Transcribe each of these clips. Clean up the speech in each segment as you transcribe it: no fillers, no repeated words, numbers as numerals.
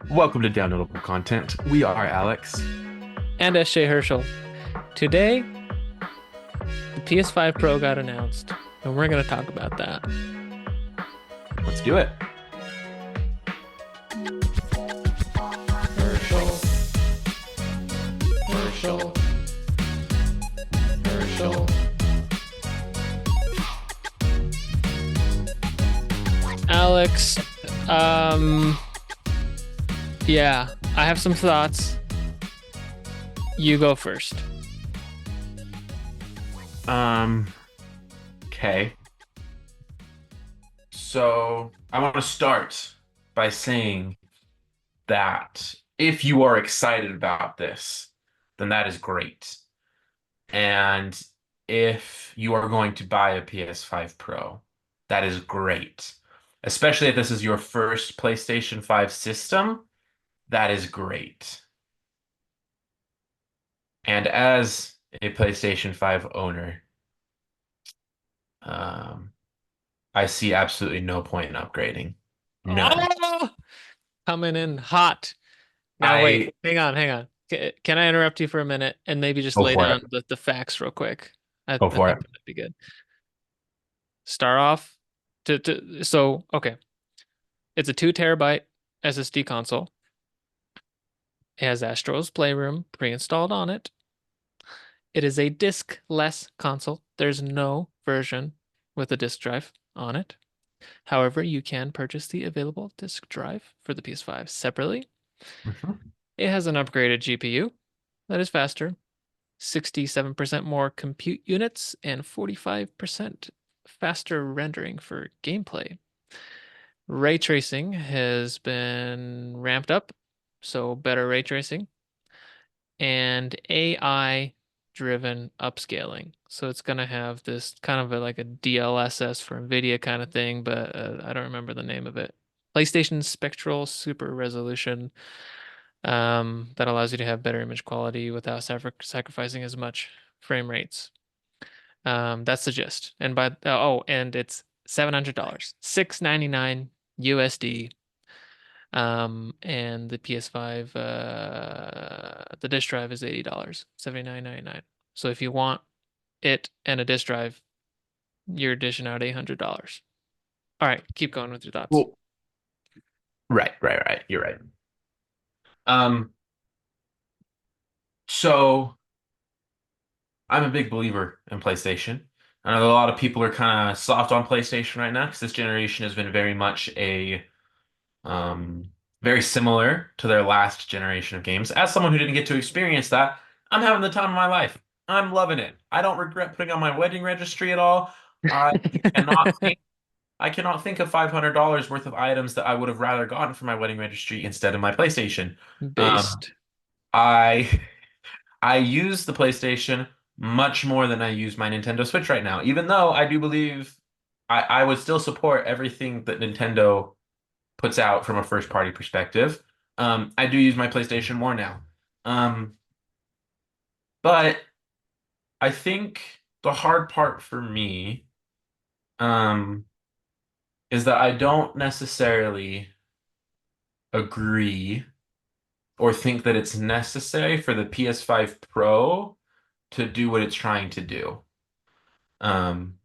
Welcome to Downloadable Content. We are Alex. And S.J. Herschel. Today, the PS5 Pro got announced, and we're going to talk about that. Let's do it. Herschel, Herschel, Herschel. Alex, yeah, I have some thoughts. You go first. Um, okay. So I want to start by saying that if you are excited about this, then that is great. And if you are going to buy a PS5 Pro, that is great. Especially if this is your first PlayStation 5 system, that is great. And as a PlayStation 5 owner, um, I see absolutely no point in upgrading. None. Oh, coming in hot. Now, wait, I hang on. Can I interrupt you for a minute and maybe just Go lay for it. down the facts real quick? I, Go I for think it. that'd be good. Start off so okay. It's a 2 terabyte SSD console. It has Astro's Playroom pre-installed on it. It is a disc-less console. There's no version with a disk drive on it. However, you can purchase the available disk drive for the PS5 separately. Mhm. It has an upgraded GPU that is faster, 67% more compute units, and 45% faster rendering for gameplay. Ray tracing has been ramped up, so better ray tracing, and AI driven upscaling. So it's going to have this kind of like a DLSS for NVIDIA kind of thing, but I don't remember the name of it. PlayStation Spectral Super Resolution, that allows you to have better image quality without sacrificing as much frame rates. That's the gist. And it's $700, $699 USD. And the PS5, the disk drive is $80, $79.99. So if you want it and a disk drive, you're dishing out $800. All right, keep going with your thoughts. Well, right. You're right. Um, so I'm a big believer in PlayStation. I know a lot of people are kind of soft on PlayStation right now because this generation has been very much um, very similar to their last generation of games. As someone who didn't get to experience that, I'm having the time of my life. I'm loving it. I don't regret putting on my wedding registry at all. I cannot think I cannot think of $500 worth of items that I would have rather gotten for my wedding registry instead of my PlayStation. Um, Based. I I use the PlayStation much more than I use my Nintendo Switch right now, even though I do believe I would still support everything that Nintendo puts out from a first party perspective. I do use my PlayStation more now. Um, but I think the hard part for me, um, is that I don't necessarily agree or think that it's necessary for the PS5 Pro to do what it's trying to do. Um,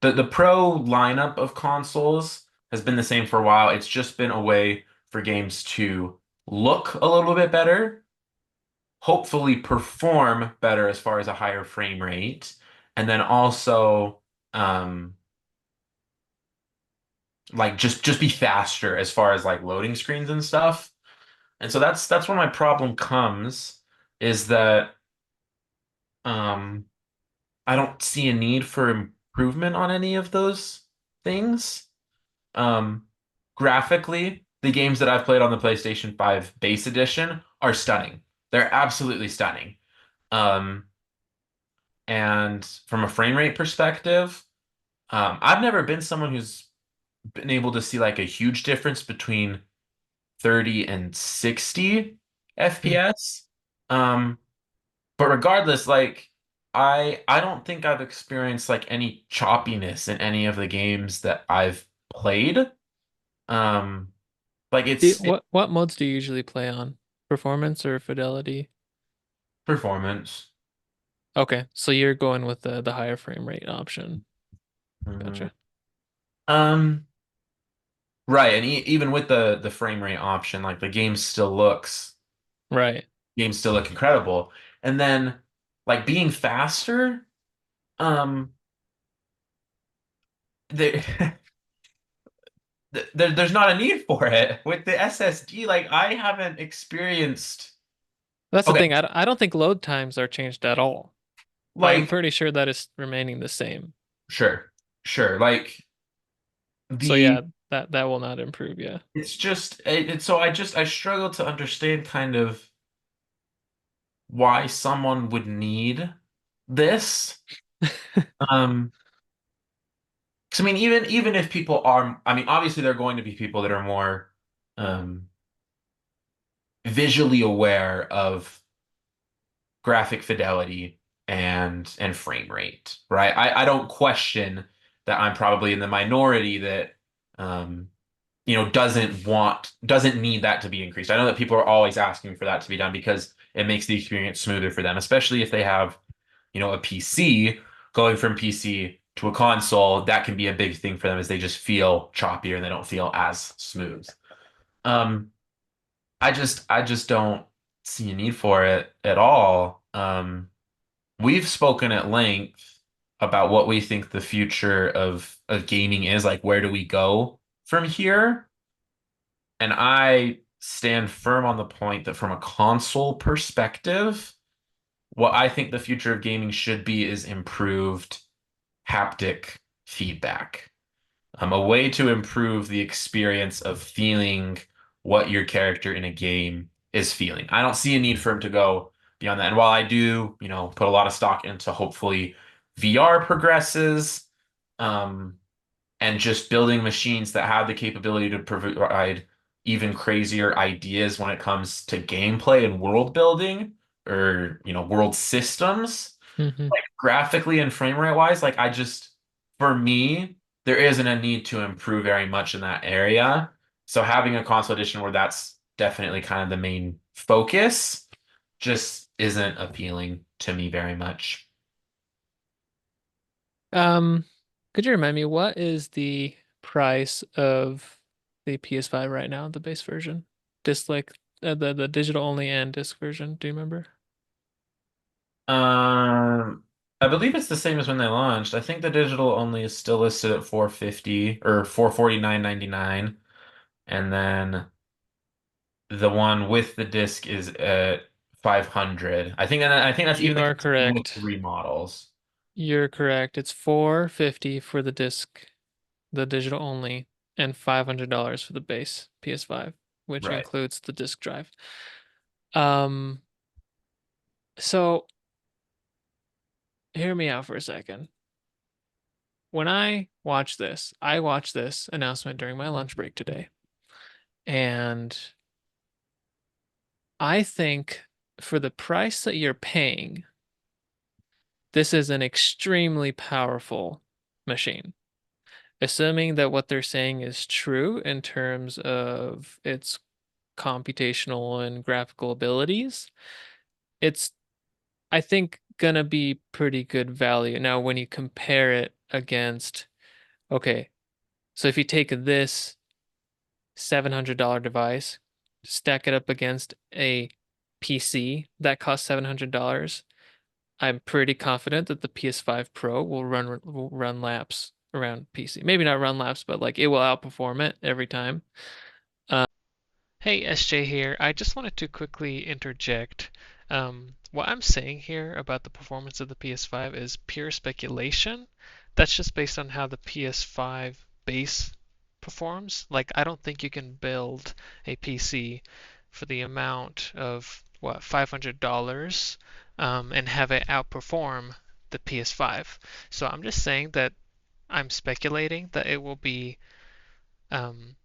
the Pro lineup of consoles has been the same for a while. It's just been a way for games to look a little bit better, hopefully perform better as far as a higher frame rate, and then also um like just be faster as far as like loading screens and stuff. And so that's where my problem comes is that um I don't see a need for improvement on any of those things. Um Graphically, the games that I've played on the PlayStation 5 base edition are stunning. They're absolutely stunning. Um and from a frame rate perspective, I've never been someone who's been able to see like a huge difference between 30 and 60 Hmm. FPS. Um, but regardless, like I don't think I've experienced like any choppiness in any of the games that I've played. Um, Like it's What modes do you usually play on? Performance or fidelity? performance. Okay, so you're going with the higher frame rate option. Mhm. Gotcha. Um, right, and even with the frame rate option, like the Right. games still look incredible. And then like being faster, um, there, there's not a need for it with the SSD. Like I haven't experienced. That's the Okay, thing. I don't think load times are changed at all. I'm like pretty sure that is remaining the same. sure, sure. Like So the yeah, that will not improve, yeah. it's just it's so I struggle to understand kind of why someone would need this. Um, 'Cause I mean, even if people are, I mean, obviously there are going to be people that are more um, visually aware of graphic fidelity and frame rate, right? I don't question that I'm probably in the minority that um, doesn't need that to be increased. I know that people are always asking for that to be done because it makes the experience smoother for them, especially if they have, a PC. Going from PC to a console, that can be a big thing for them as they just feel choppier and they don't feel as smooth. Um, I just don't see a need for it at all. We've spoken at length about what we think the future of gaming is, like where do we go from here? And I stand firm on the point that from a console perspective, what I think the future of gaming should be is improved haptic feedback. A way to improve the experience of feeling what your character in a game is feeling. I don't see a need for him to go beyond that. And while I do, put a lot of stock into hopefully VR progresses, um, and just building machines that have the capability to provide even crazier ideas when it comes to gameplay and world building or, world systems Hmm. like graphically and frame rate wise, like for me, there isn't a need to improve very much in that area. So having a console edition where that's definitely kind of the main focus just isn't appealing to me very much. Um, could you remind me what is the price of the PS5 right now, the base version? Disc like the digital only and disc version, do you remember? Um, I believe it's the same as when they launched. I think the digital only is still listed at 450 or 449.99, and then the one with the disc is at 500. I think that's even You the are case for both correct. remodels. You're correct. It's 450 for the disc, the digital only, and $500 for the base PS5, which Right. includes the disc drive. Um, so hear me out for a second. When I watched this announcement during my lunch break today, and I think for the price that you're paying, this is an extremely powerful machine. Assuming that what they're saying is true in terms of its computational and graphical abilities, it's, I think, gonna be pretty good value. Now, when you compare it against, okay, so if you take this $700 device, stack it up against a PC that costs $700, I'm pretty confident that the PS5 Pro will run laps around PC. Maybe not run laps, but like it will outperform it every time. Hey, SJ here. I just wanted to quickly interject. What I'm saying here about the performance of the PS5 is pure speculation. That's just based on how the PS5 base performs. Like, I don't think you can build a PC for the amount of, what, $500, and have it outperform the PS5. So I'm just saying that I'm speculating that it will be um,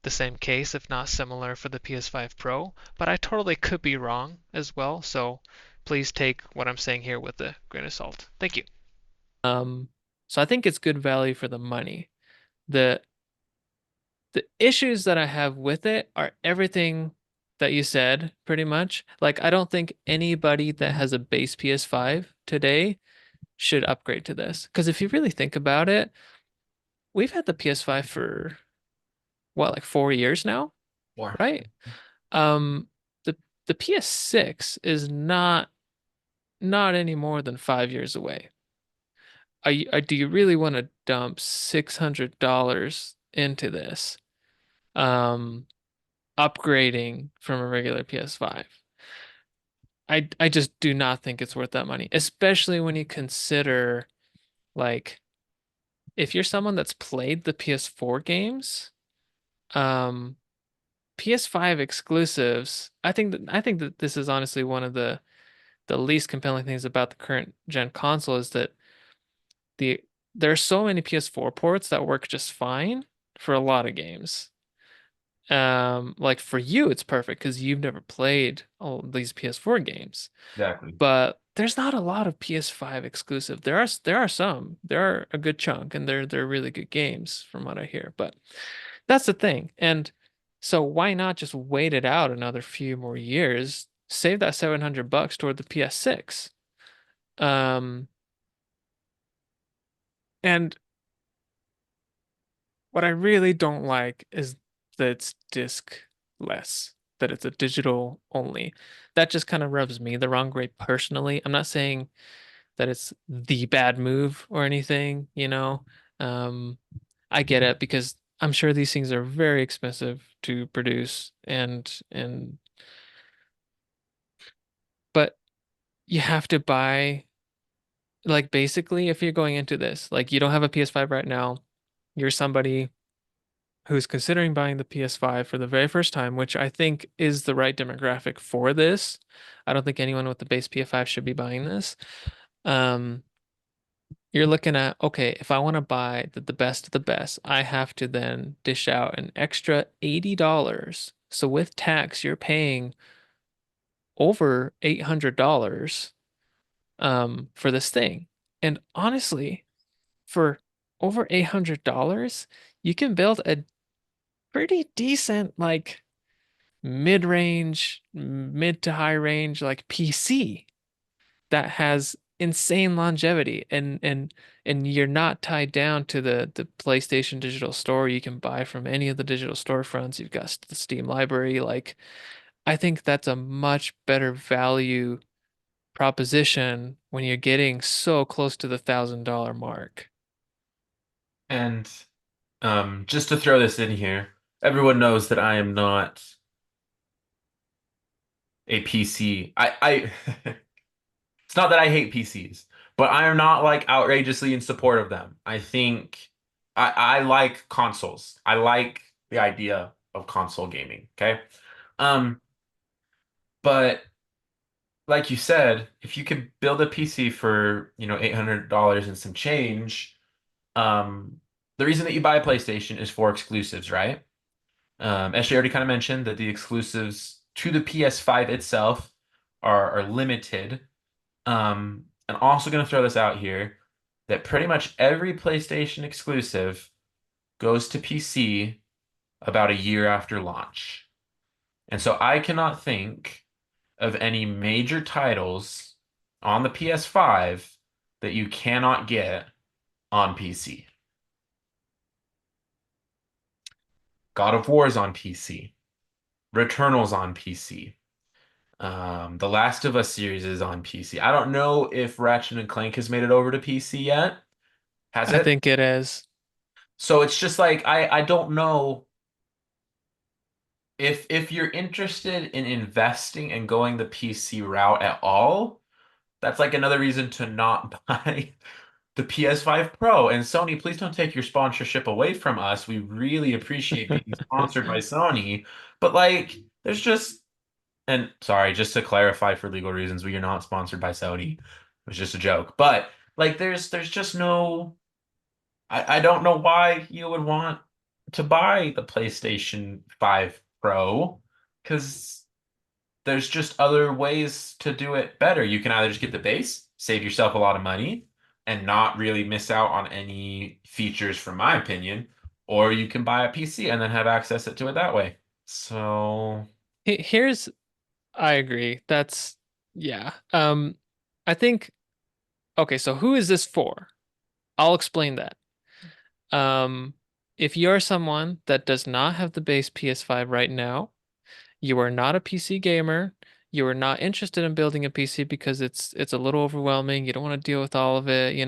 the same case, if not similar, for the PS5 Pro, but I totally could be wrong as well, so please take what I'm saying here with a grain of salt. Thank you. Um, so I think it's good value for the money. The The issues that I have with it are everything that you said, pretty much. Like, I don't think anybody that has a base PS5 today should upgrade to this. Because if you really think about it, we've had the PS5 for what, like 4 years now, Or right? Um, the the PS6 is not any more than 5 years away. Do you really want to dump $600 into this? Um, Upgrading from a regular PS5. I just do not think it's worth that money, especially when you consider like if you're someone that's played the PS4 games, um, PS5 exclusives, I think that this is honestly one of the least compelling things about the current gen console is that the there are so many PS4 ports that work just fine for a lot of games. Like for you, it's perfect because you've never played all these PS4 games. exactly. But there's not a lot of PS5 exclusive. There are some. There are a good chunk, and they're really good games from what I hear. But that's the thing. And so why not just wait it out another few more years, save that $700 toward the PS6? Um, and what I really don't like is that it's disc-less, that it's a digital only. That just kind of rubs me the wrong way personally. I'm not saying that it's the bad move or anything, you know. Um, I get it because I'm sure these things are very expensive to produce and but you have to buy like basically if you're going into this, like you don't have a PS5 right now, you're somebody who's considering buying the PS5 for the very first time, which I think is the right demographic for this. I don't think anyone with the base PS5 should be buying this. Um, You're looking at, okay, if I want to buy the best of the best, I have to then dish out an extra $80. So with tax, you're paying over $800 for this thing. And honestly, for over $800, you can build a pretty decent like mid-range, mid to high range like PC that has insane longevity and you're not tied down to the PlayStation Digital Store. You can buy from any of the digital storefronts. You've got the Steam library. Like I think that's a much better value proposition when you're getting so close to the $1,000 mark. And just to throw this in here, everyone knows that I am not a PC. It's not that I hate PCs, but I am not like outrageously in support of them. I think I like consoles. I like the idea of console gaming. Okay. Um, but like you said, if you could build a PC for, $800 and some change, um, the reason that you buy a PlayStation is for exclusives, right? Ashley already kind of mentioned that the exclusives to the PS5 itself are limited. And also going to throw this out here that pretty much every PlayStation exclusive goes to PC about a year after launch. And so I cannot think of any major titles on the PS5 that you cannot get on PC. God of War is on PC. Returnal's on PC. The Last of Us series is on PC. I don't know if Ratchet and Clank has made it over to PC yet. Has I it? think it is. So it's just like I don't know if you're interested in investing and going the PC route at all, that's like another reason to not buy the PS5 Pro. And Sony, please don't take your sponsorship away from us. We really appreciate being sponsored by Sony. But like, there's just, and sorry, just to clarify for legal reasons, we are not sponsored by Sony. It was just a joke. But like, there's just no. I don't know why you would want to buy the PlayStation 5 Pro because there's just other ways to do it better. You can either just get the base, save yourself a lot of money, and not really miss out on any features, from my opinion, or you can buy a PC and then have access to it that way. So, Here's, I agree. That's, yeah. I think, okay, so who is this for? I'll explain that. Um, if you're someone that does not have the base PS5 right now, you are not a PC gamer, you are not interested in building a PC because it's a little overwhelming, you don't want to deal with all of it, you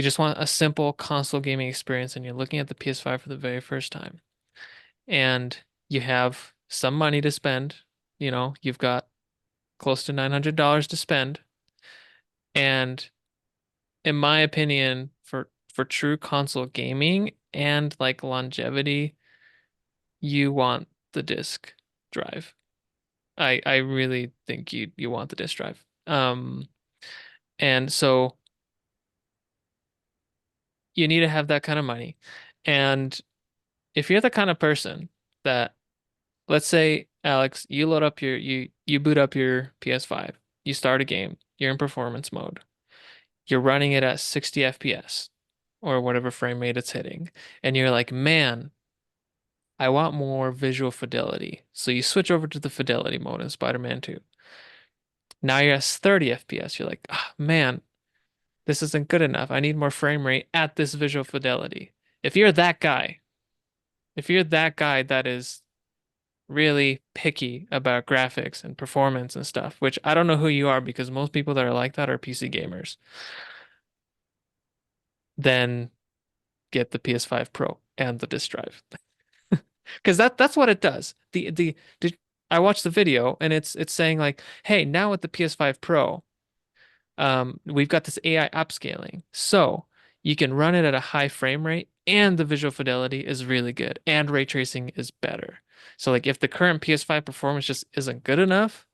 just want a simple console gaming experience and you're looking at the PS5 for the very first time. And you have some money to spend, you've got close to $900 to spend. And in my opinion, for true console gaming and like longevity, you want the disk drive. I really think you want the disk drive. And so you need to have that kind of money. And if you're the kind of person that, let's say, Alex, you load up you boot up your PS5, you start a game, you're in performance mode, you're running it at 60 FPS or whatever frame rate it's hitting, and you're like, man, I want more visual fidelity. So you switch over to the fidelity mode in Spider-Man 2. Now you're at 30 FPS. You're like, ah, man, this isn't good enough. I need more frame rate at this visual fidelity. If you're that guy, if you're that guy that is really picky about graphics and performance and stuff, which I don't know who you are because most people that are like that are PC gamers, then get the PS5 Pro and the disk drive. Because that's what it does. I watched the video and it's saying like, hey, now with the PS5 Pro, we've got this AI upscaling. So you can run it at a high frame rate and the visual fidelity is really good and ray tracing is better. So like if the current PS5 performance just isn't good enough,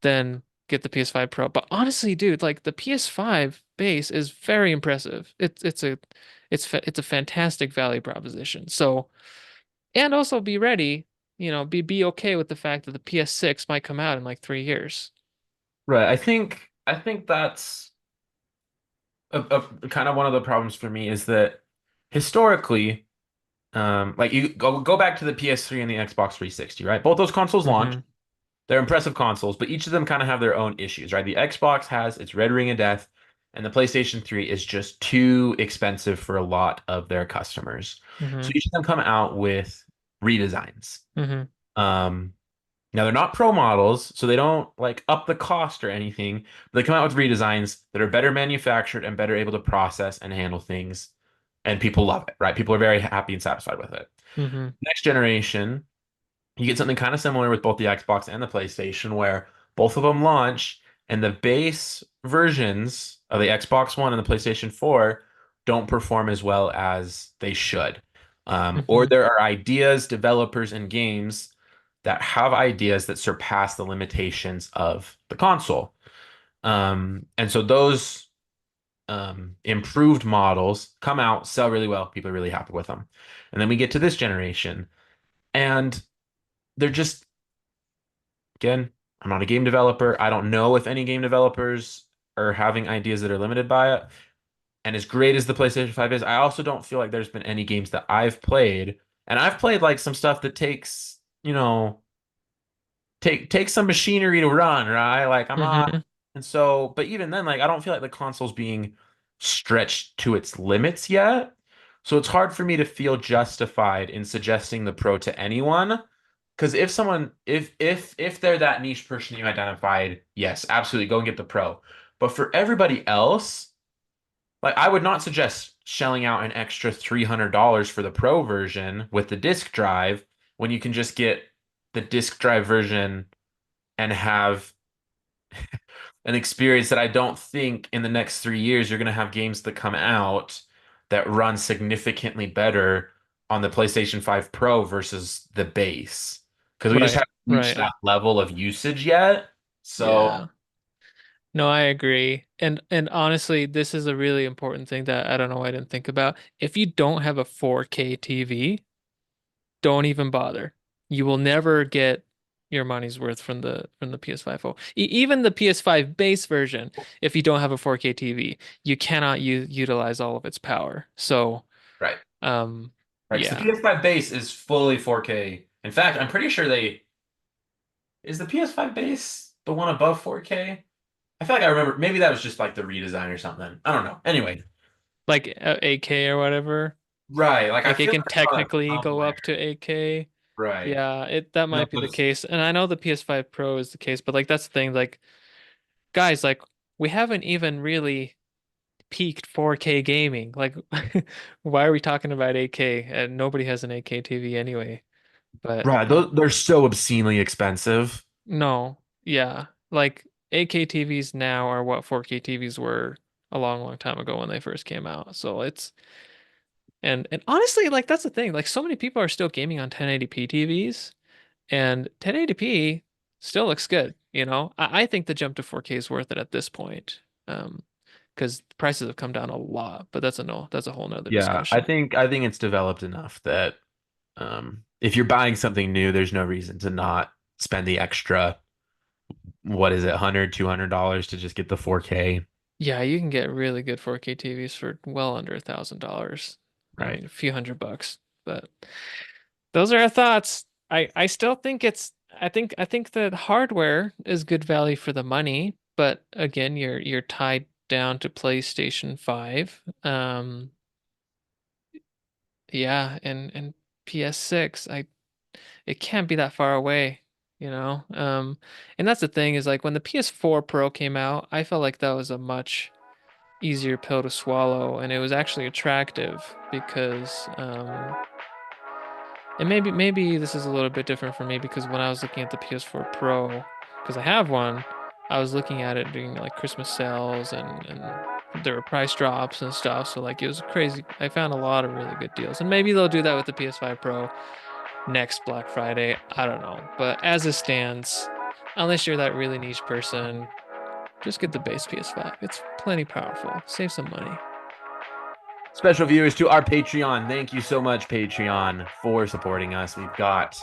then get the PS5 Pro. But honestly, dude, like the PS5 base is very impressive. It's a fantastic value proposition. So, and also be ready, be okay with the fact that the PS6 might come out in like 3 years. right. I think that's a kind of one of the problems for me is that historically, like you go back to the PS3 and the Xbox 360, right? Both those consoles launched. Hmm. They're impressive consoles, but each of them kind of have their own issues, right? The Xbox has its red ring of death, and the PlayStation 3 is just too expensive for a lot of their customers. So Hmm. each of them come out with redesigns. Hmm. Um, Now they're not pro models, so they don't like up the cost or anything. They come out with redesigns that are better manufactured and better able to process and handle things, and people love it, right? People are very happy and satisfied with it. Hmm. Next generation, you get something kind of similar with both the Xbox and the PlayStation, where both of them launch, and the base versions of the Xbox One and the PlayStation 4 don't perform as well as they should. Or Hmm. there are ideas, developers, and games that have ideas that surpass the limitations of the console. And so those improved models come out, sell really well, people are really happy with them. And then we get to this generation, and they're just again, I'm not a game developer. I don't know if any game developers are having ideas that are limited by it. And as great as the PlayStation 5 is, I also don't feel like there's been any games that I've played. And I've played like some stuff that takes, take some machinery to run, right? Like I'm not, Hmm. and so, but even then, like I don't feel like the console's being stretched to its limits yet. So it's hard for me to feel justified in suggesting the Pro to anyone. Because if someone, if they're that niche person you identified, yes, absolutely, go and get the Pro. But for everybody else, like I would not suggest shelling out an extra $300 for the Pro version with the disk drive when you can just get the disk drive version and have an experience that I don't think in the next 3 years you're going to have games that come out that run significantly better on the PlayStation 5 Pro versus the base. Because we just Right, haven't reached right. that level of usage yet. So, Yeah. No, I agree. And honestly, this is a really important thing that I don't know why I didn't think about. If you don't have a 4K TV, don't even bother. You will never get your money's worth from the PS5 Pro. Even the PS5 base version, if you don't have a 4K TV, you cannot utilize all of its power. So, Right. Um, Right. Because the yeah, PS5 base is fully 4K. In fact, I'm pretty sure they is the PS5 base the one above 4K? I feel like I remember maybe that was just like the redesign or something. I don't know. Anyway, like 8K or whatever. right. Like I Like it feel can like I saw that technically go somewhere. up to 8K. Right. Yeah, it that No, might be the those case. And I know the PS5 Pro is the case, but like that's the thing. Like guys, like we haven't even really peaked 4K gaming. Like why are we talking about 8K? And nobody has an 8K TV anyway. But right. Those they're so obscenely expensive. no, yeah. Like 8K TVs now are what 4K TVs were a long, long time ago when they first came out. So it's and honestly, like that's the thing. Like so many people are still gaming on 1080p TVs, and 1080p still looks good. I think the jump to 4K is worth it at this point. Because prices have come down a lot, but that's a whole nother Yeah, I discussion. think I think it's developed enough that if you're buying something new, there's no reason to not spend the extra, what is it, 100, $200 to just get the 4K, Yeah, you can get really good 4K TVs for well under $1,000. I right? mean, a few $100, but those are our thoughts. I still think I think the hardware is good value for the money, but again, you're tied down to PlayStation 5. Yeah, and PS6. It can't be that far away, you know? And that's the thing is like when the PS4 Pro came out, I felt like that was a much easier pill to swallow, and it was actually attractive because and maybe this is a little bit different for me because when I was looking at the PS4 Pro, because I have one, I was looking at it during like Christmas sales and there were price drops and stuff. So like it was crazy. I found a lot of really good deals. And maybe they'll do that with the PS5 Pro next Black Friday. I don't know. But as it stands, unless you're that really niche person, just get the base PS5. It's plenty powerful. Save some money. Special viewers to our Patreon. Thank you so much, Patreon, for supporting us. We've got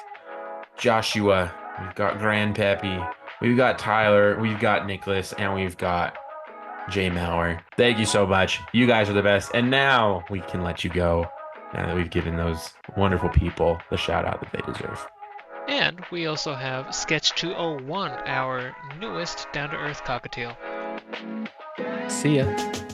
Joshua, we've got Grandpappy, we've got Tyler, we've got Nicholas, and we've got Jay Maurer. Thank you so much. You guys are the best. And now we can let you go now that we've given those wonderful people the shout out that they deserve. And we also have Sketch 201, our newest down to earth cockatiel. See ya.